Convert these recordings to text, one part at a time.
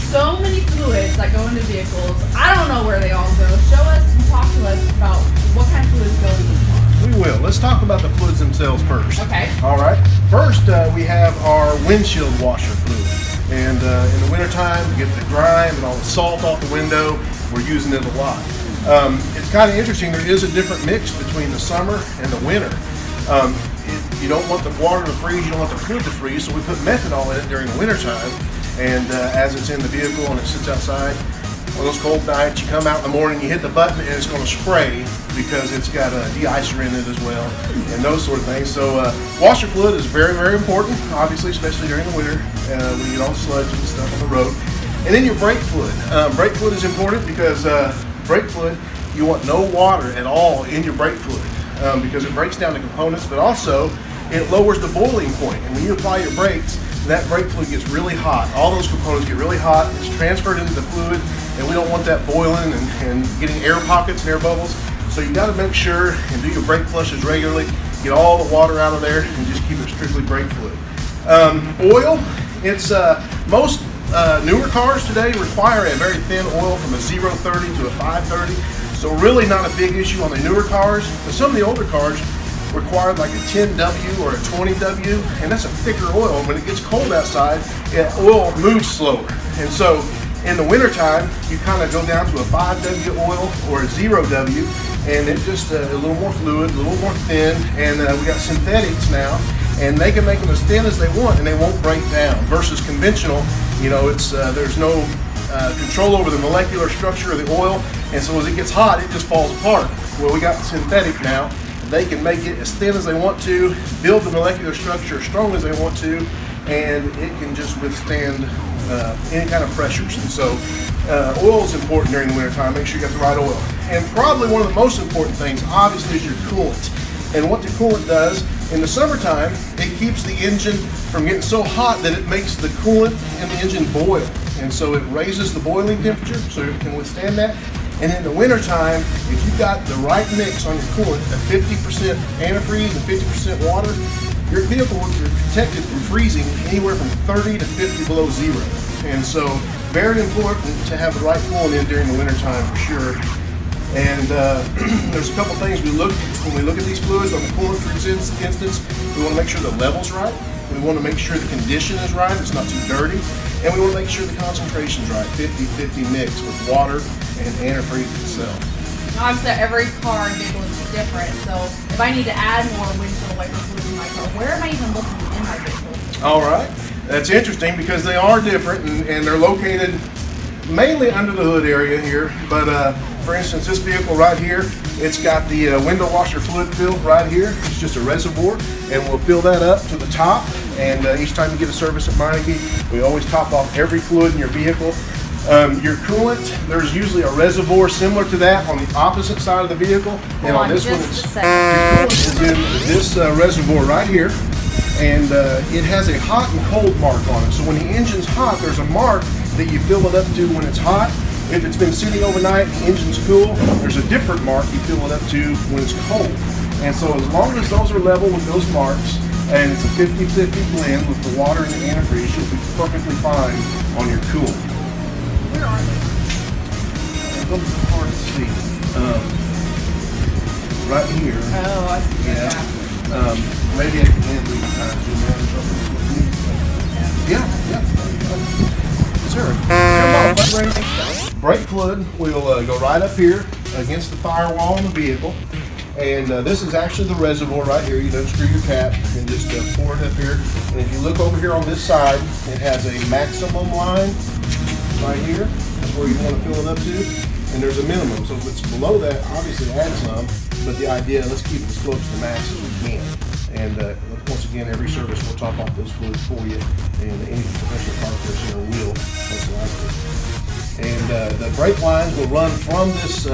so many fluids that go into vehicles. I don't know where they all go. Show us and talk to us about what kind of fluids go in the car. We will. Let's talk about the fluids themselves first. Okay. All right. First, we have our windshield washer fluid. And in the wintertime, to get the grime and all the salt off the window, we're using it a lot. It's kind of interesting. There is a different mix between the summer and the winter. You don't want the water to freeze, you don't want the fluid to freeze, so we put methanol in it during the wintertime. And as it's in the vehicle and it sits outside, on those cold nights, you come out in the morning, you hit the button, and it's going to spray because it's got a de-icer in it as well, and those sort of things. So washer fluid is very, very important, obviously, especially during the winter when you get all the sludge and stuff on the road. And then your brake fluid. Brake fluid is important because brake fluid, you want no water at all in your brake fluid because it breaks down the components, but also it lowers the boiling point. And when you apply your brakes, that brake fluid gets really hot. All those components get really hot. It's transferred into the fluid, and we don't want that boiling and getting air pockets and air bubbles. So you got to make sure and do your brake flushes regularly. Get all the water out of there and just keep it strictly brake fluid. Oil. It's most newer cars today require a very thin oil from a 0.30 to a 5.30. So really not a big issue on the newer cars. But some of the older cars required like a 10W or a 20W, and that's a thicker oil. When it gets cold outside, oil moves slower. And so in the wintertime, you kind of go down to a 5W oil or a 0W, and it's just a little more fluid, a little more thin, and we got synthetics now, and they can make them as thin as they want, and they won't break down. Versus conventional, you know, it's there's no control over the molecular structure of the oil, and so as it gets hot, it just falls apart. Well, we got synthetic now. They can make it as thin as they want to, build the molecular structure as strong as they want to, and it can just withstand any kind of pressures. And so oil is important during the wintertime. Make sure you got the right oil. And probably one of the most important things, obviously, is your coolant. And what the coolant does, in the summertime, it keeps the engine from getting so hot that it makes the coolant in the engine boil. And so it raises the boiling temperature so it can withstand that. And in the wintertime, if you've got the right mix on your coolant, a 50% antifreeze and 50% water, your vehicle is protected from freezing anywhere from 30 to 50 below zero. And so very important to have the right coolant in during the wintertime for sure. And there's a couple things when we look at these fluids on the coolant, for instance, we want to make sure the level's right. We want to make sure the condition is right, it's not too dirty. And we want to make sure the concentration's right, 50-50 mix with water and antifreeze itself. Obviously, every car and vehicle is different, so if I need to add more windshield wiper fluid in my car, where am I even looking in my vehicle? All right, that's interesting because they are different and they're located mainly under the hood area here. But for instance, this vehicle right here, it's got the window washer fluid filled right here. It's just a reservoir, and we'll fill that up to the top. And each time you get a service at Meineke, we always top off every fluid in your vehicle. Your coolant, there's usually a reservoir similar to that on the opposite side of the vehicle. And on this one, your coolant is in this reservoir right here. And it has a hot and cold mark on it. So when the engine's hot, there's a mark that you fill it up to when it's hot. If it's been sitting overnight and the engine's cool, there's a different mark you fill it up to when it's cold. And so as long as those are level with those marks, and it's a 50-50 blend with the water and the antifreeze, you'll be perfectly fine on your coolant. Where are they? It's a little hard to see. Right here. Oh, I see. Yeah. Maybe at the end we can kind of zoom in or something. Yeah. Sure. Brake fluid will go right up here against the firewall in the vehicle. And this is actually the reservoir right here. You don't screw your cap and just pour it up here. And if you look over here on this side, it has a maximum line right here. That's where you want to fill it up to. And there's a minimum. So if it's below that, obviously add some. But the idea, let's keep it as close to the max as we can. And once again, every service will top off those fluids for you. And any professional car person will, most likely. And the brake lines will run from this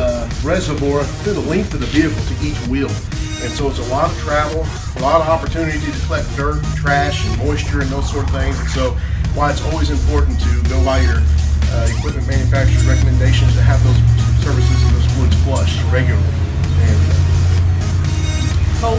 reservoir through the length of the vehicle to each wheel. And so it's a lot of travel, a lot of opportunity to collect dirt, trash, and moisture and those sort of things. And so why it's always important to go by your equipment manufacturer's recommendations to have those services and those fluids flushed regularly. And,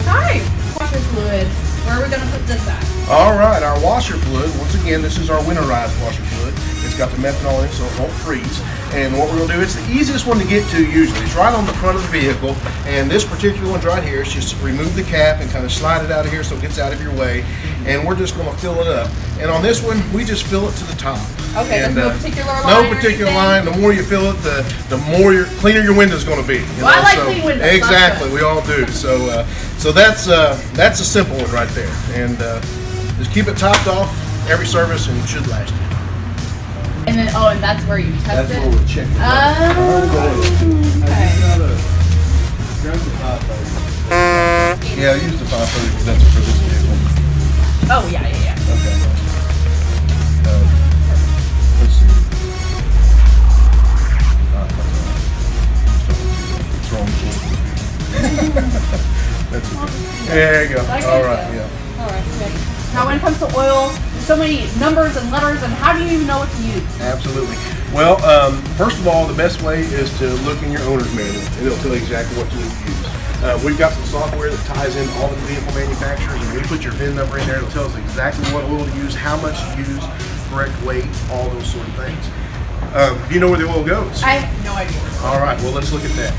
okay. Washer fluid. Where are we going to put this at? all right, our washer fluid, once again, this is our winterized washer fluid. It's got the methanol in it so it won't freeze. And what we're going to do, it's the easiest one to get to usually. It's right on the front of the vehicle. And this particular one's right here. It's just remove the cap and kind of slide it out of here so it gets out of your way. And we're just going to fill it up. And on this one, we just fill it to the top. Okay, and, there's no particular line. No particular line. The more you fill it, the more cleaner your window's going to be. Well, I like clean windows. Exactly, we all do. So, so that's a simple one right there. And just keep it topped off every service, and it should last you. And then, and that's where you test That's it? where we're checking it. Okay. Yeah, I use the 530 because that's for this vehicle. Oh, yeah. Okay. Let's see. It's wrong. There you go. All right, yeah. All right. Okay. Now, when it comes to oil, there's so many numbers and letters, and how do you even know what to use? Absolutely. Well, first of all, the best way is to look in your owner's manual, and it'll tell you exactly what you need to use. We've got some software that ties in all the vehicle manufacturers, and we put your VIN number in there. It'll tell us exactly what oil to use, how much to use, correct weight, all those sort of things. Do you know where the oil goes? I have no idea. All right, well, let's look at that.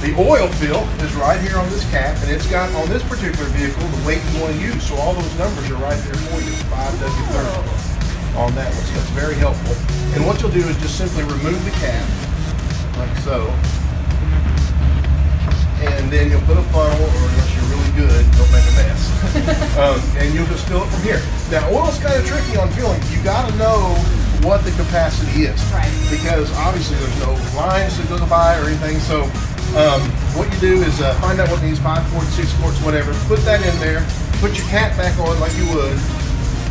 The oil fill is right here on this cap, and it's got, on this particular vehicle, the weight you want to use. So all those numbers are right there for you, 5W30 on that one. So that's very helpful. And what you'll do is just simply remove the cap, like so. And then you'll put a funnel, or unless you're really good, don't make a mess. And you'll just fill it from here. Now, oil's kind of tricky on filling. You got to know what the capacity is. Right. Because obviously there's no lines to go by or anything. So what you do is find out what needs 5 quarts, 6 quarts, whatever. Put that in there. Put your cap back on like you would.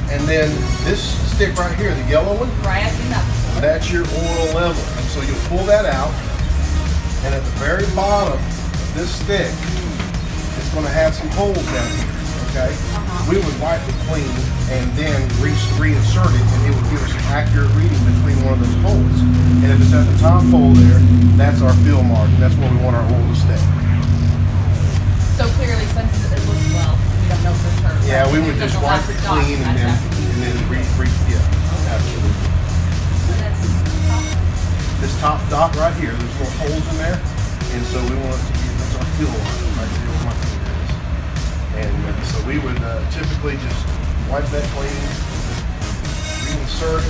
And then this stick right here, the yellow one. Right, I've seen that before. That's your oil level. So you'll pull that out. And at the very bottom of this stick, it's going to have some holes down here. Okay? We would wipe it clean and then reinsert it, and it would give us an accurate reading between one of those holes. And if it's at the top hole there, that's our fill mark, and that's where we want our oil to stay. So clearly, since it looks well, we don't know for sure. Yeah, we would just wipe it clean and then yeah, absolutely. So that's This top dot right here, there's little holes in there, and so we want it to be, that's our fill line right there where my finger is. And so we would typically just wipe that clean, reinsert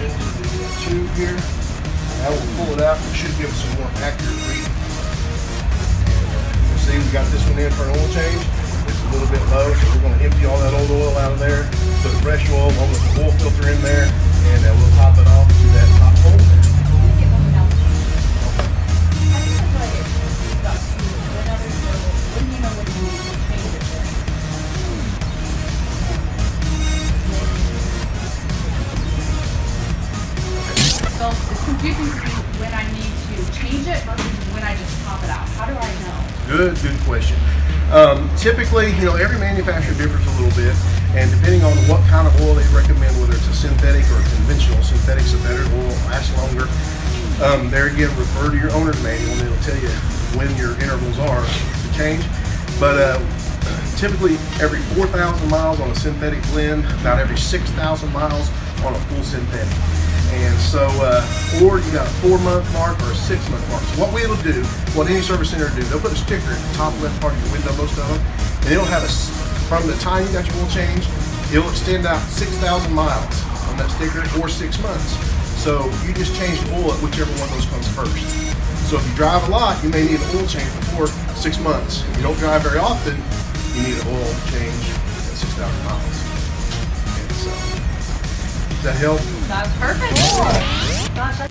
it into the tube here. That will pull it out and should give us a more accurate reading. And, see, we got this one in for an oil change. It's a little bit low, so we're going to empty all that old oil out of there, put fresh oil, along with the oil filter in there, and we'll top it off to that top hole there. So it's confusing to me when I need to change it versus when I just pop it out. How do I know? Good question. Typically, every manufacturer differs a little bit, and depending on what kind of oil they recommend, whether it's a synthetic or a conventional, synthetic's a better oil, lasts longer. There again, refer to your owner's manual, and it'll tell you when your intervals are to change. But typically, every 4,000 miles on a synthetic blend, about every 6,000 miles on a full synthetic. And so, or you got a 4-month mark or a 6-month mark. So what we'll do, what any service center will do, they'll put a sticker at the top left part of your window, most of them, and it'll have from the time you got your oil change, it'll extend out 6,000 miles on that sticker, or 6 months. So you just change the oil at whichever one of those comes first. So if you drive a lot, you may need an oil change before 6 months. If you don't drive very often, you need an oil change at 6,000 miles. And so, does that help? That's perfect. Gosh,